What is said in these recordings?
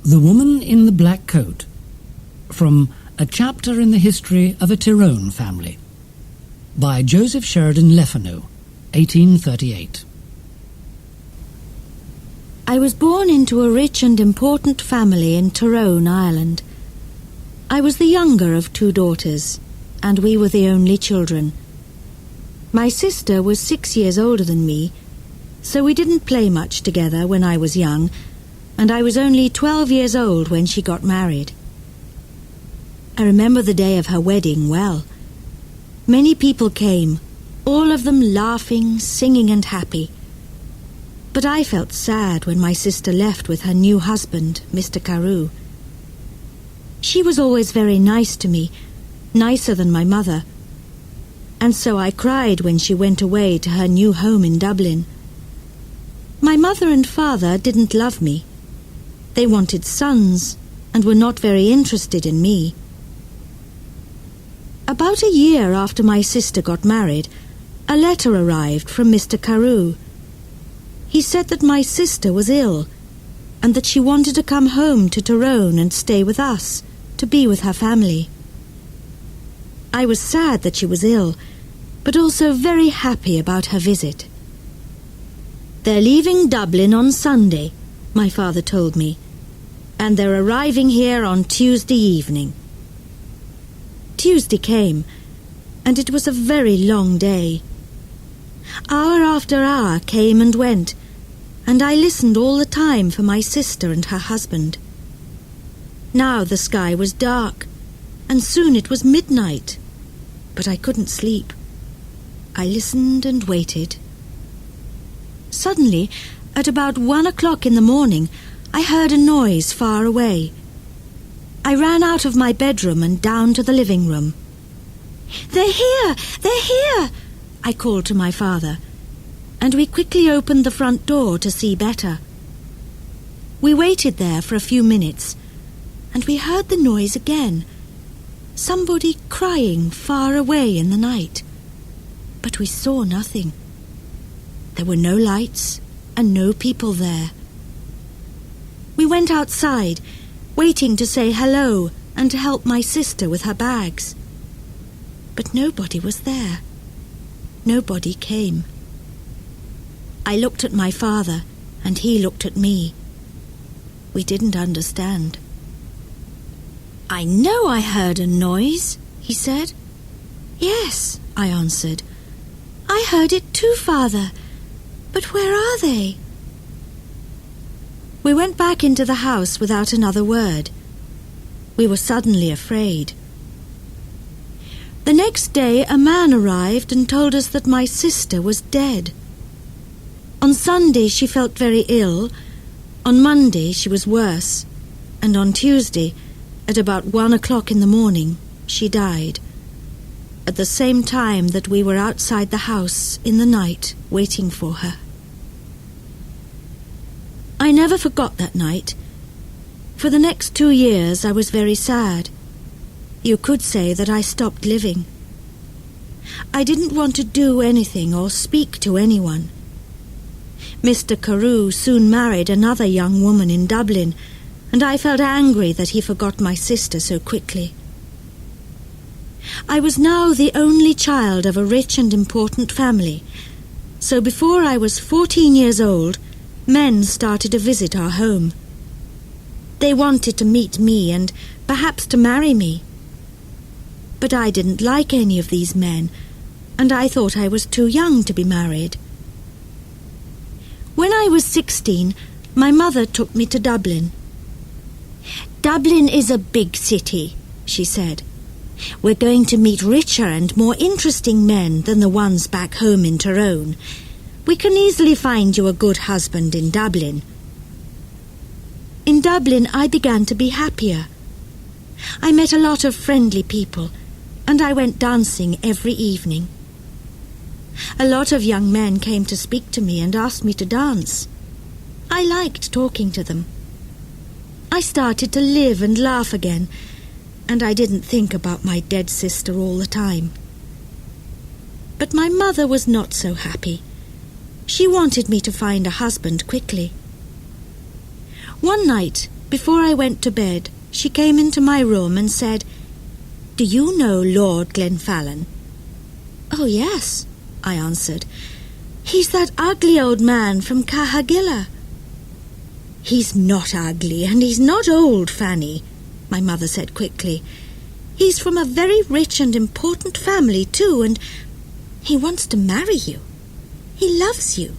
The Woman in the Black Coat, from A Chapter in the History of a Tyrone Family, by Joseph Sheridan Lefanu, 1838. I was born into a rich and important family in Tyrone, Ireland. I was the younger of 2 daughters, and we were the only children. My sister was 6 years older than me, so we didn't play much together when I was young, and I was only 12 years old when she got married. I remember the day of her wedding well. Many people came, all of them laughing, singing and happy. But I felt sad when my sister left with her new husband, Mr. Carew. She was always very nice to me, nicer than my mother, and so I cried when she went away to her new home in Dublin. My mother and father didn't love me. They wanted sons and were not very interested in me. About a year after my sister got married, a letter arrived from Mr. Carew. He said that my sister was ill and that she wanted to come home to Tyrone and stay with us, to be with her family. I was sad that she was ill, but also very happy about her visit. "They're leaving Dublin on Sunday," my father told me, "and they're arriving here on Tuesday evening." Tuesday came, and it was a very long day. Hour after hour came and went, and I listened all the time for my sister and her husband. Now the sky was dark, and soon it was midnight, but I couldn't sleep. I listened and waited. Suddenly, at about 1 o'clock in the morning, I heard a noise far away. I ran out of my bedroom and down to the living room. "They're here! They're here!" I called to my father, and we quickly opened the front door to see better. We waited there for a few minutes, and we heard the noise again. Somebody crying far away in the night. But we saw nothing. There were no lights and no people there. We went outside, waiting to say hello and to help my sister with her bags. But nobody was there. Nobody came. I looked at my father, and he looked at me. We didn't understand. "I know I heard a noise," he said. "Yes," I answered. "I heard it too, Father. But where are they?" We went back into the house without another word. We were suddenly afraid. The next day a man arrived and told us that my sister was dead. On Sunday she felt very ill, on Monday she was worse, and on Tuesday, at about 1 o'clock in the morning, she died, at the same time that we were outside the house in the night waiting for her. I never forgot that night. For the next 2 years I was very sad. You could say that I stopped living. I didn't want to do anything or speak to anyone. Mr. Carew soon married another young woman in Dublin, and I felt angry that he forgot my sister so quickly. I was now the only child of a rich and important family, so before I was 14 years old, men started to visit our home. They wanted to meet me and perhaps to marry me. But I didn't like any of these men, and I thought I was too young to be married. When I was 16, my mother took me to Dublin. "Dublin is a big city," she said. "We're going to meet richer and more interesting men than the ones back home in Tyrone. We can easily find you a good husband in Dublin." In Dublin, I began to be happier. I met a lot of friendly people, and I went dancing every evening. A lot of young men came to speak to me and asked me to dance. I liked talking to them. I started to live and laugh again, and I didn't think about my dead sister all the time. But my mother was not so happy. She wanted me to find a husband quickly. One night, Before I went to bed, she came into my room and said, "Do you know Lord Glenfallen?" "Oh, yes," I answered. "He's that ugly old man from Kahila." "He's not ugly, and he's not old, Fanny," my mother said quickly. "He's from a very rich and important family, too, and he wants to marry you. He loves you."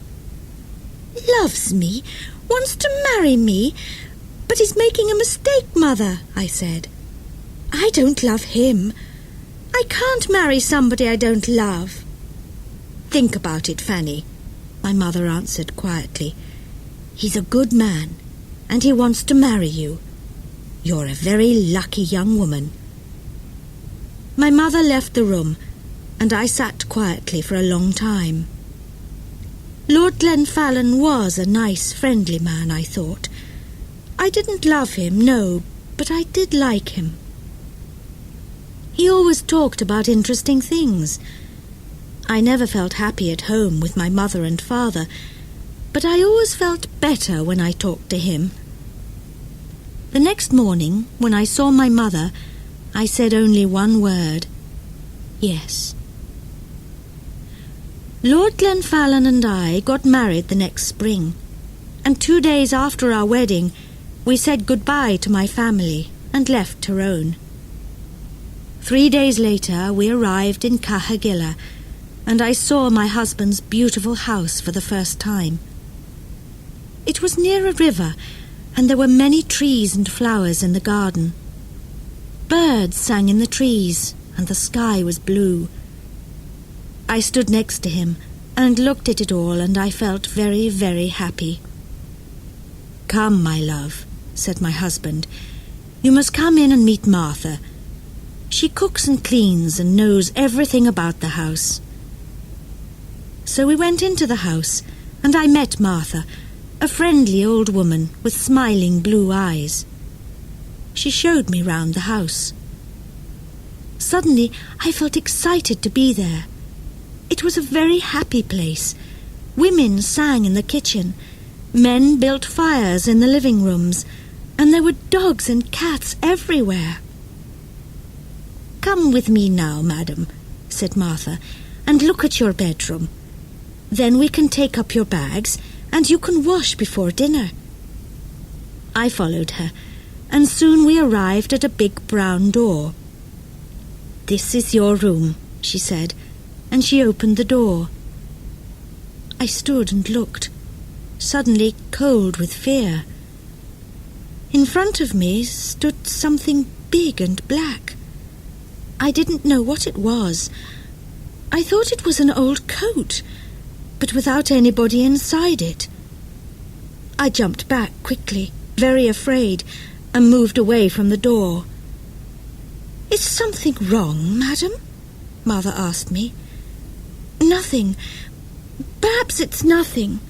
"Loves me? Wants to marry me? But he's making a mistake, Mother," I said. "I don't love him. I can't marry somebody I don't love." "Think about it, Fanny," my mother answered quietly. "He's a good man, and he wants to marry you. You're a very lucky young woman." My mother left the room, and I sat quietly for a long time. Lord Glenfallen was a nice, friendly man, I thought. I didn't love him, no, but I did like him. He always talked about interesting things. I never felt happy at home with my mother and father, but I always felt better when I talked to him. The next morning, when I saw my mother, I said only one word: yes. Lord Glenfallen and I got married the next spring, and 2 days after our wedding, we said goodbye to my family and left Tyrone. 3 days later, we arrived in Kahila, and I saw my husband's beautiful house for the first time. It was near a river, and there were many trees and flowers in the garden. Birds sang in the trees, and the sky was blue. I stood next to him and looked at it all, and I felt very, very happy. "Come, my love," said my husband. "You must come in and meet Martha. She cooks and cleans and knows everything about the house." So we went into the house, and I met Martha, a friendly old woman with smiling blue eyes. She showed me round the house. Suddenly, I felt excited to be there. It was a very happy place. Women sang in the kitchen. Men built fires in the living rooms, and there were dogs and cats everywhere. "Come with me now, madam," said Martha, "and look at your bedroom. Then we can take up your bags, and you can wash before dinner." I followed her, and soon we arrived at a big brown door. "This is your room," she said, and she opened the door. I stood and looked, suddenly cold with fear. In front of me stood something big and black. I didn't know what it was. I thought it was an old coat, but without anybody inside it. I jumped back quickly, very afraid, and moved away from the door. "Is something wrong, madam?" Mother asked me. "Nothing. Perhaps it's nothing,"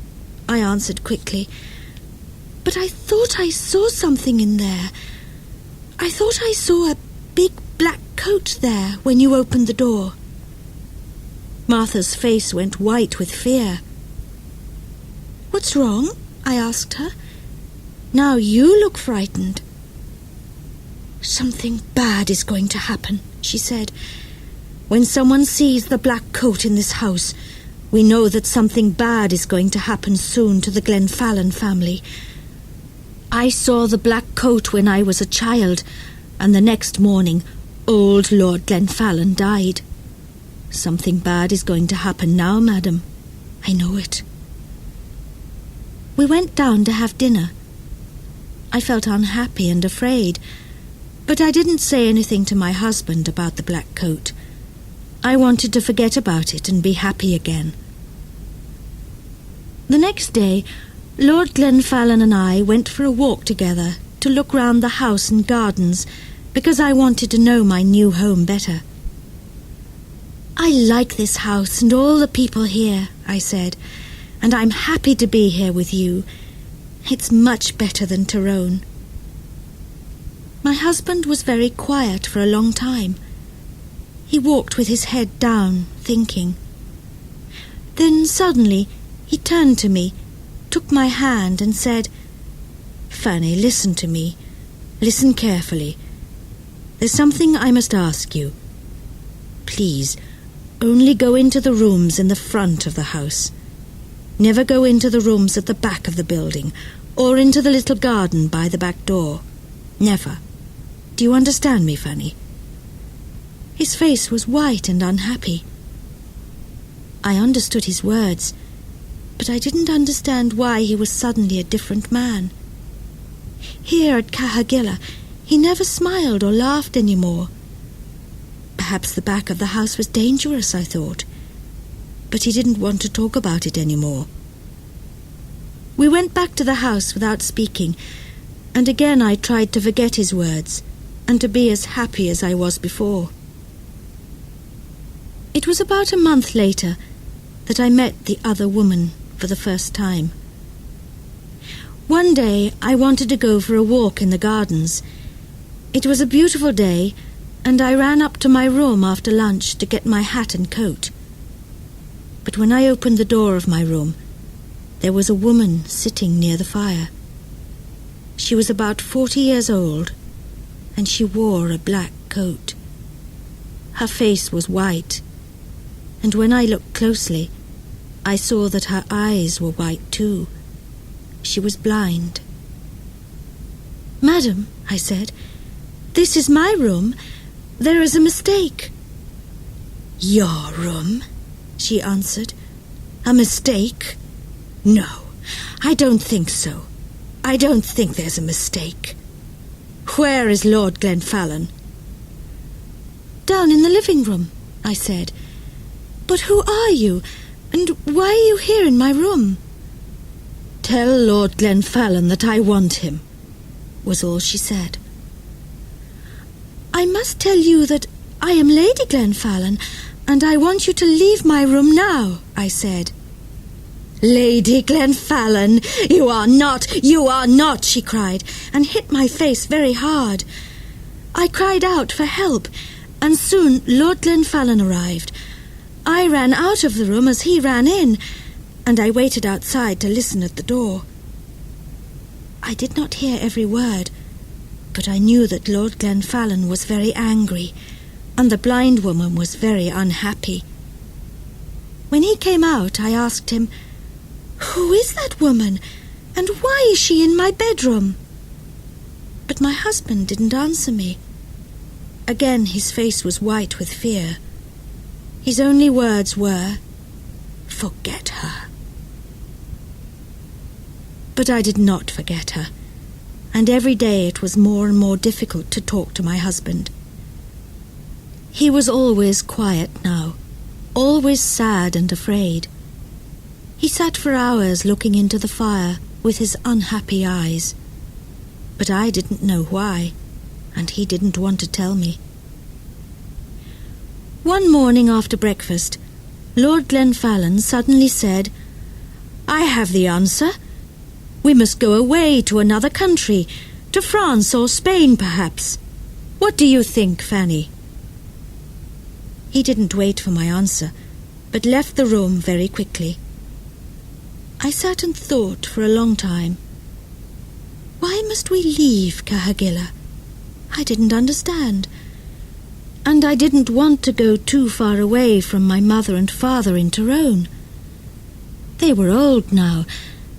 I answered quickly. "But I thought I saw something in there. I thought I saw a big black coat there when you opened the door." Martha's face went white with fear. "What's wrong?" I asked her. "Now you look frightened." "Something bad is going to happen," she said. "When someone sees the black coat in this house, we know that something bad is going to happen soon to the Glenfallen family. I saw the black coat when I was a child, and the next morning old Lord Glenfallen died. Something bad is going to happen now, madam. I know it." We went down to have dinner. I felt unhappy and afraid, but I didn't say anything to my husband about the black coat. I wanted to forget about it and be happy again. The next day, Lord Glenfallen and I went for a walk together to look round the house and gardens, because I wanted to know my new home better. "I like this house and all the people here," I said, "and I'm happy to be here with you. It's much better than Tyrone." My husband was very quiet for a long time. He walked with his head down, thinking. Then suddenly he turned to me, took my hand and said, Fanny, listen to me. Listen carefully. There's something I must ask you. Please, only go into the rooms in the front of the house. Never go into the rooms at the back of the building, or into the little garden by the back door. Never. Do you understand me, Fanny? His face was white and unhappy. I understood his words, but I didn't understand why he was suddenly a different man. Here at Kahila, he never smiled or laughed any more. Perhaps the back of the house was dangerous, I thought, but he didn't want to talk about it any more. We went back to the house without speaking, and again I tried to forget his words and to be as happy as I was before. It was about a month later that I met the other woman for the first time. One day I wanted to go for a walk in the gardens. It was a beautiful day, and I ran up to my room after lunch to get my hat and coat. But when I opened the door of my room, there was a woman sitting near the fire. She was about 40 years old, and she wore a black coat. Her face was white, and when I looked closely, I saw that her eyes were white too. She was blind. "Madam," I said, "this is my room. There is a mistake." "Your room?" she answered. "A mistake? No, I don't think so. I don't think there's a mistake. Where is Lord Glenfallen?" "Down in the living room," I said. "But who are you, and why are you here in my room?" "Tell Lord Glenfallen that I want him," was all she said. "I must tell you that I am Lady Glenfallen, and I want you to leave my room now," I said. "Lady Glenfallen, you are not," she cried, and hit my face very hard. I cried out for help, and soon Lord Glenfallen arrived. I ran out of the room as he ran in, and I waited outside to listen at the door. I did not hear every word, but I knew that Lord Glenfallen was very angry, and the blind woman was very unhappy. When he came out, I asked him, "Who is that woman, and why is she in my bedroom?" But my husband didn't answer me. Again his face was white with fear. His only words were, "Forget her." But I did not forget her, and every day it was more and more difficult to talk to my husband. He was always quiet now, always sad and afraid. He sat for hours looking into the fire with his unhappy eyes, but I didn't know why, and he didn't want to tell me. One morning after breakfast, Lord Glenfallen suddenly said, "I have the answer. We must go away to another country, to France or Spain perhaps. What do you think, Fanny?" He didn't wait for my answer, but left the room very quickly. I sat and thought for a long time. Why must we leave Kahila? I didn't understand. And I didn't want to go too far away from my mother and father in Tyrone. They were old now,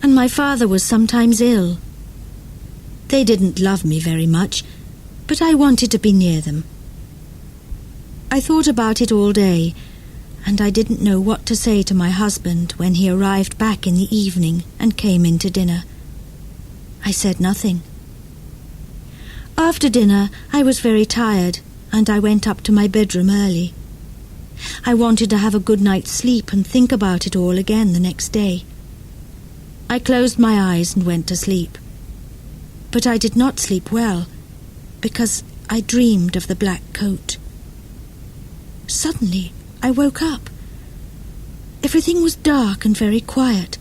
and my father was sometimes ill. They didn't love me very much, but I wanted to be near them. I thought about it all day, and I didn't know what to say to my husband when he arrived back in the evening and came in to dinner. I said nothing. After dinner, I was very tired, and I went up to my bedroom early. I wanted to have a good night's sleep and think about it all again the next day. I closed my eyes and went to sleep. But I did not sleep well, because I dreamed of the black coat. Suddenly, I woke up. Everything was dark and very quiet,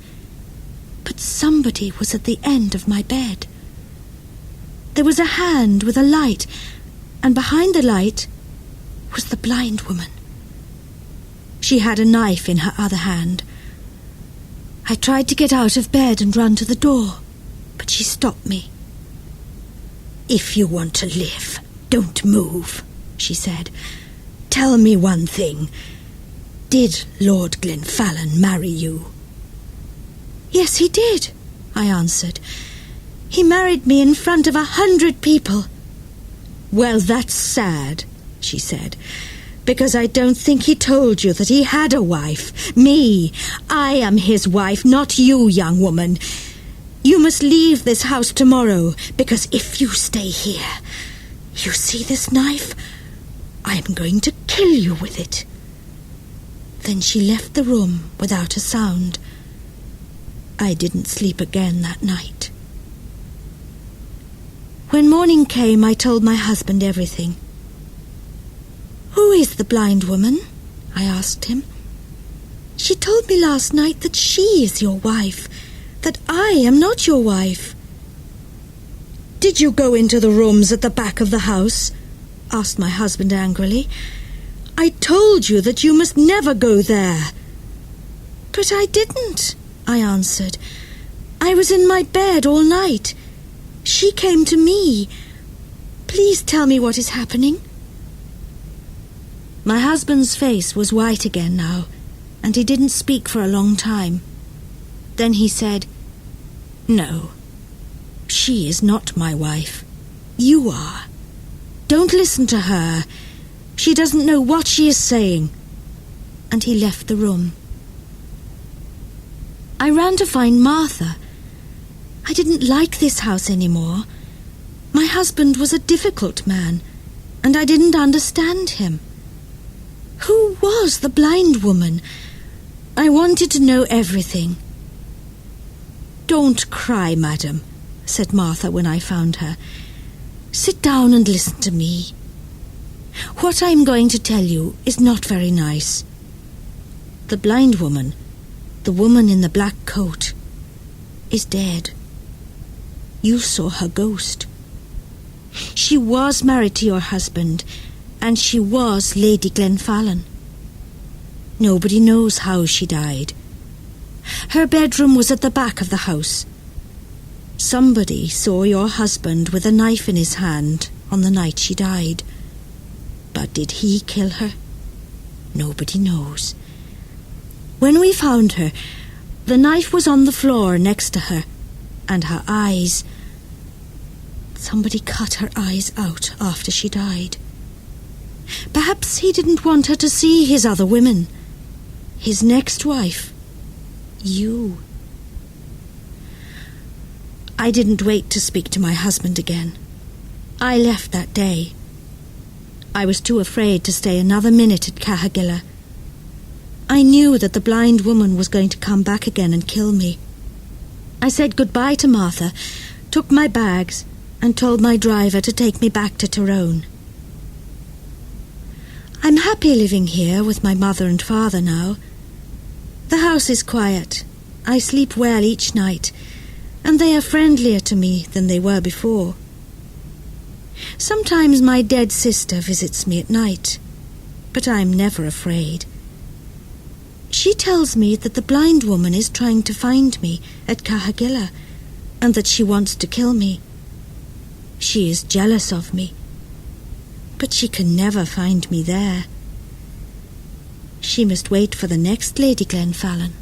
but somebody was at the end of my bed. There was a hand with a light, and behind the light was the blind woman. She had a knife in her other hand. I tried to get out of bed and run to the door, but she stopped me. If you want to live, don't move, she said. Tell me one thing. Did Lord Glenfallen marry you? Yes, he did, I answered. He married me in front of 100 people. Well, that's sad, she said, because I don't think he told you that he had a wife. Me. I am his wife, not you, young woman. You must leave this house tomorrow, because if you stay here, you see this knife? I am going to kill you with it. Then she left the room without a sound. I didn't sleep again that night. When morning came, I told my husband everything. Who is the blind woman? I asked him. She told me last night that she is your wife, that I am not your wife. Did you go into the rooms at the back of the house? Asked my husband angrily. I told you that you must never go there. But I didn't, I answered. I was in my bed all night. She came to me. Please tell me what is happening. My husband's face was white again now, and he didn't speak for a long time. Then he said, No, she is not my wife. You are. Don't listen to her. She doesn't know what she is saying. And he left the room. I ran to find Martha. I didn't like this house anymore. My husband was a difficult man, and I didn't understand him. Who was the blind woman? I wanted to know everything. Don't cry, madam, said Martha when I found her. Sit down and listen to me. What I am going to tell you is not very nice. The blind woman, the woman in the black coat, is dead. You saw her ghost. She was married to your husband, and she was Lady Glenfallen. Nobody knows how she died. Her bedroom was at the back of the house. Somebody saw your husband with a knife in his hand on the night she died. But did he kill her? Nobody knows. When we found her, the knife was on the floor next to her, and her eyes... Somebody cut her eyes out after she died. Perhaps he didn't want her to see his other women. His next wife. You. I didn't wait to speak to my husband again. I left that day. I was too afraid to stay another minute at Kahila. I knew that the blind woman was going to come back again and kill me. I said goodbye to Martha, took my bags, and told my driver to take me back to Tyrone. I'm happy living here with my mother and father now. The house is quiet. I sleep well each night, and they are friendlier to me than they were before. Sometimes my dead sister visits me at night, but I'm never afraid. She tells me that the blind woman is trying to find me at Kahila, and that she wants to kill me. She is jealous of me, but she can never find me there. She must wait for the next Lady Glenfallen.